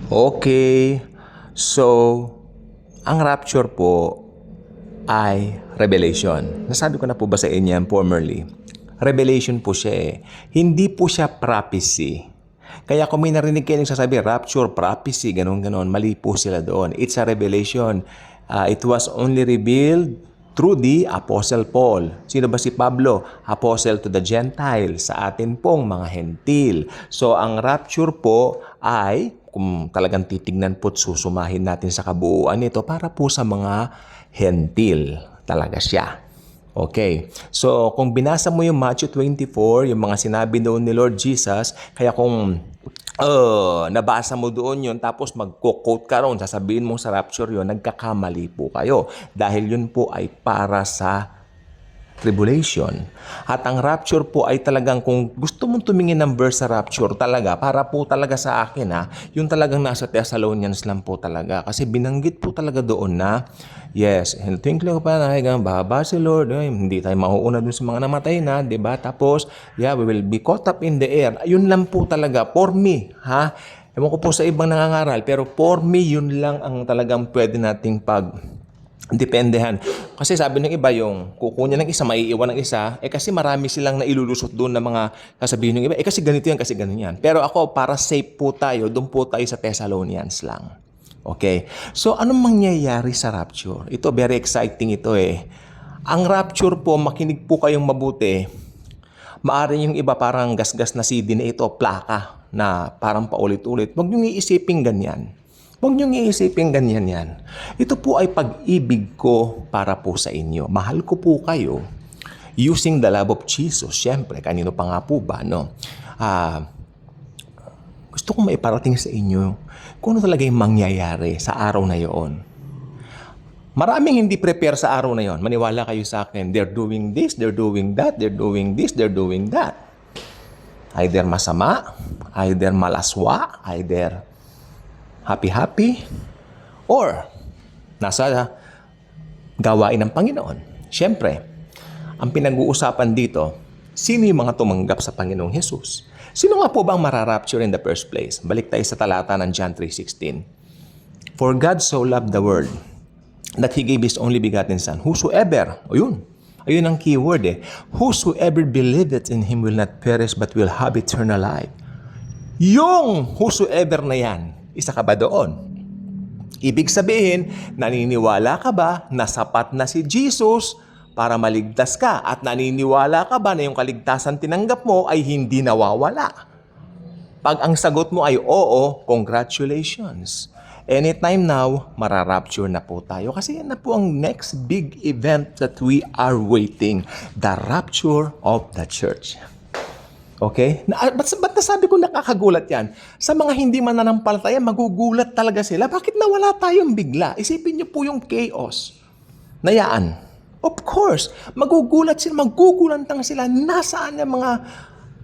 Okay. So, ang rapture po ay revelation. Nasabi ko na po ba sa inyo yan formerly? Revelation po siya eh. Hindi po siya prophecy. Kaya kung may narinig kayo nagsasabi, rapture, prophecy, ganun-ganon, mali po sila doon. It's a revelation. It was only revealed through the Apostle Paul. Sino ba si Pablo? Apostle to the Gentiles, sa atin pong mga hentil. So, ang rapture po ay, kung talagang titignan po at susumahin natin sa kabuuan nito, para po sa mga hentil talaga siya. Okay. So, kung binasa mo yung Matthew 24, yung mga sinabi doon ni Lord Jesus, kaya kung nabasa mo doon yun, tapos magko-quote ka ron, sasabihin mo sa rapture yun, nagkakamali po kayo. Dahil yun po ay para sa tribulation. At ang rapture po ay talagang, kung gusto mong tumingin ng verse sa rapture talaga, para po talaga sa akin yung talagang nasa Thessalonians lang po talaga. Kasi binanggit po talaga doon na, yes, in the twinkling of an eye, baba si Lord, hindi tayo mauuna dun sa mga namatay na, di ba? Tapos, yeah, we will be caught up in the air. Yun lang po talaga, for me, ewan ko po sa ibang nangangaral, pero for me, yun lang ang talagang pwede nating dependehan. Kasi sabi ng iba, yung kukunya ng isa, maiiwan ng isa, kasi marami silang nailulusot doon na mga kasabihin ng iba, kasi ganito yan, kasi ganun yan. Pero ako, para safe po tayo, doon po tayo sa Thessalonians lang. Okay? So, anong mangyayari sa rapture? Ito, very exciting ito eh. Ang rapture po, makinig po kayong mabuti. Maaari yung iba parang gasgas na CD na ito, plaka, na parang paulit-ulit. Huwag niyong iisipin ganyan. Huwag niyong iisipin ganyan yan. Ito po ay pag-ibig ko para po sa inyo. Mahal ko po kayo using the love of Jesus. Siyempre, kanino pa nga po ba, no? Gusto kong maiparating sa inyo kung ano talaga yung mangyayari sa araw na yon. Maraming hindi prepare sa araw na yon. Maniwala kayo sa akin. They're doing this, they're doing that, they're doing this, they're doing that. Either masama, either malaswa, either happy-happy, or nasa gawain ng Panginoon. Siyempre, ang pinag-uusapan dito, sino yung mga tumanggap sa Panginoong Jesus? Sino nga po ba ang mararapture in the first place? Balik tayo sa talata ng John 3:16. For God so loved the world that He gave His only begotten Son. Whosoever, ayun ang keyword whosoever believeth in Him will not perish but will have eternal life. Yung whosoever na yan, isa ka ba doon? Ibig sabihin, naniniwala ka ba na sapat na si Jesus para maligtas ka? At naniniwala ka ba na yung kaligtasan tinanggap mo ay hindi nawawala? Pag ang sagot mo ay oo, congratulations. Anytime now, mararapture na po tayo. Kasi yan na po ang next big event that we are waiting. The rapture of the church. Okay? Ba't nasabi ko nakakagulat yan? Sa mga hindi mananampalataya, magugulat talaga sila. Bakit nawala tayong bigla? Isipin niyo po yung chaos. Nayaan. Of course, magugulat sila, magugulantang sila. Nasaan yung mga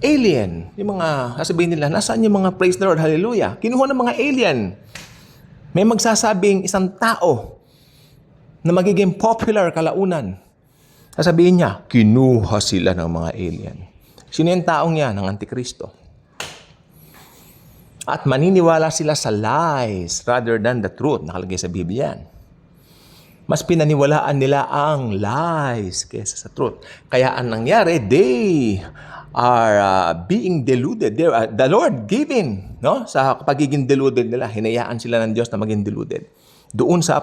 alien? Yung mga, sasabihin nila, nasaan yung mga praise the Lord, hallelujah? Kinuha ng mga alien. May magsasabing isang tao na magiging popular kalaunan. Sasabihin niya, kinuha sila ng mga alien. Sino yung taong yan? Ang Antikristo. At maniniwala sila sa lies rather than the truth. Nakalagay sa Biblia yan. Mas pinaniwalaan nila ang lies kaysa sa truth. Kaya ang nangyari, they are being deluded. The Lord giving, no? Sa pagiging deluded nila, hinayaan sila ng Diyos na maging deluded. Doon sa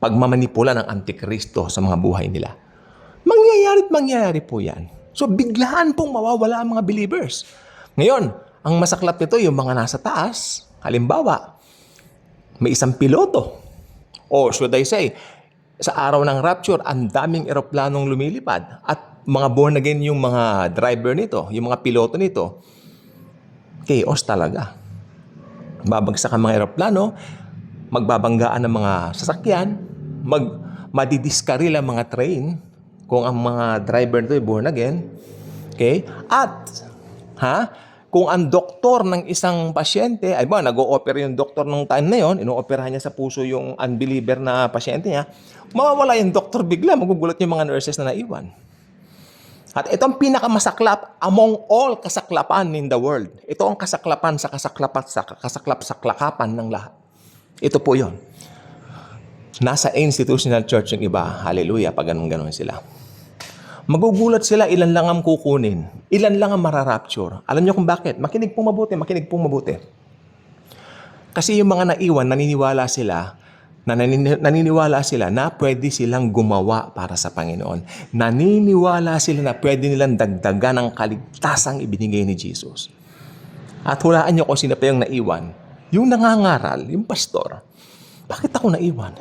pagmamanipula ng Antikristo sa mga buhay nila. Mangyayari po yan. So, biglaan pong mawawala ang mga believers. Ngayon, ang masaklap nito, yung mga nasa taas, halimbawa, may isang piloto. Or should I say, sa araw ng rapture, ang daming eroplanong lumilipad. At mga born again yung mga driver nito, yung mga piloto nito, chaos talaga. Babagsak ang mga eroplano, magbabanggaan ng mga sasakyan, madidiskaril ang mga train, kung ang mga driver nito ay born again. Okay? At, kung ang doktor ng isang pasyente, ay ba, nag-o-opera yung doktor ng time na yon, ino-operahan niya sa puso yung unbeliever na pasyente niya, mawawala yung doktor bigla, magugulat yung mga nurses na naiwan. At ito ang pinakamasaklap among all kasaklapan in the world. Ito ang kasaklapan sa kasaklap-saklakapan ng lahat. Ito po yon. Nasa institutional church yung iba. Hallelujah, pag ganun-ganun sila. Magugulat sila, ilan lang ang kukunin. Ilan lang ang mararapture. Alam niyo kung bakit? Makinig pong mabuti. Kasi yung mga naiwan, naniniwala sila na pwede silang gumawa para sa Panginoon. Naniniwala sila na pwede nilang dagdagan ang kaligtasang ibinigay ni Jesus. At hulaan niyo kung sino pa yung naiwan. Yung nangangaral, yung pastor. Bakit ako naiwan?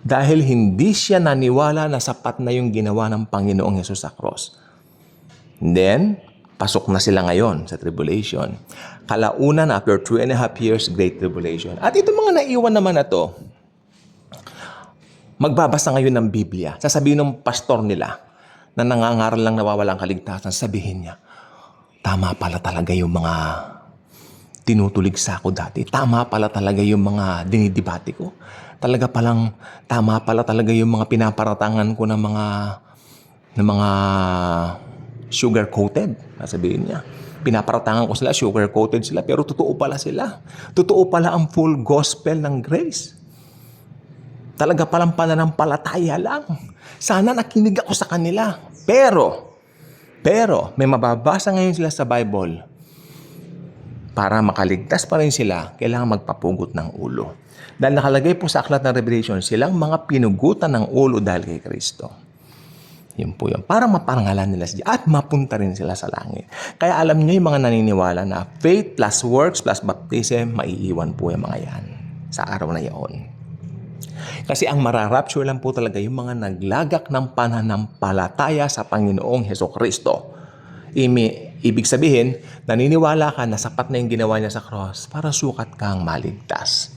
Dahil hindi siya naniwala na sapat na yung ginawa ng Panginoong Hesus sa cross. Then, pasok na sila ngayon sa tribulation. Kalaunan, after 2.5 years, great tribulation. At itong mga naiwan naman na to, magbabasa ngayon ng Biblia. Sasabihin ng pastor nila na nangangaral lang nawawalang kaligtasan, sabihin niya, tama pala talaga yung mga tinutulig sa ako dati. Tama pala talaga yung mga dinidibati ko. Tama pala talaga yung mga pinaparatangan ko ng mga sugar-coated. Sasabihin niya. Pinaparatangan ko sila, sugar-coated sila, pero totoo pala sila. Totoo pala ang full gospel ng grace. Talaga palang pananampalataya lang. Sana nakinig ako sa kanila. Pero, may mababasa ngayon sila sa Bible. Para makaligtas pa rin sila, kailangan magpapugot ng ulo. Dahil nakalagay po sa aklat ng Revelation, silang mga pinugutan ng ulo dahil kay Kristo. Yun po yun. Para maparangalan nila siya at mapunta rin sila sa langit. Kaya alam niyo yung mga naniniwala na faith plus works plus baptism, maiiwan po yung mga yan sa araw na iyon. Kasi ang mararapture lang po talaga yung mga naglagak ng pananampalataya sa Panginoong Hesukristo. Ibig sabihin, naniniwala ka na sapat na yung ginawa niya sa cross para sukat kang maligtas.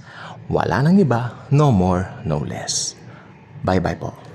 Wala nang iba, no more, no less. Bye-bye po.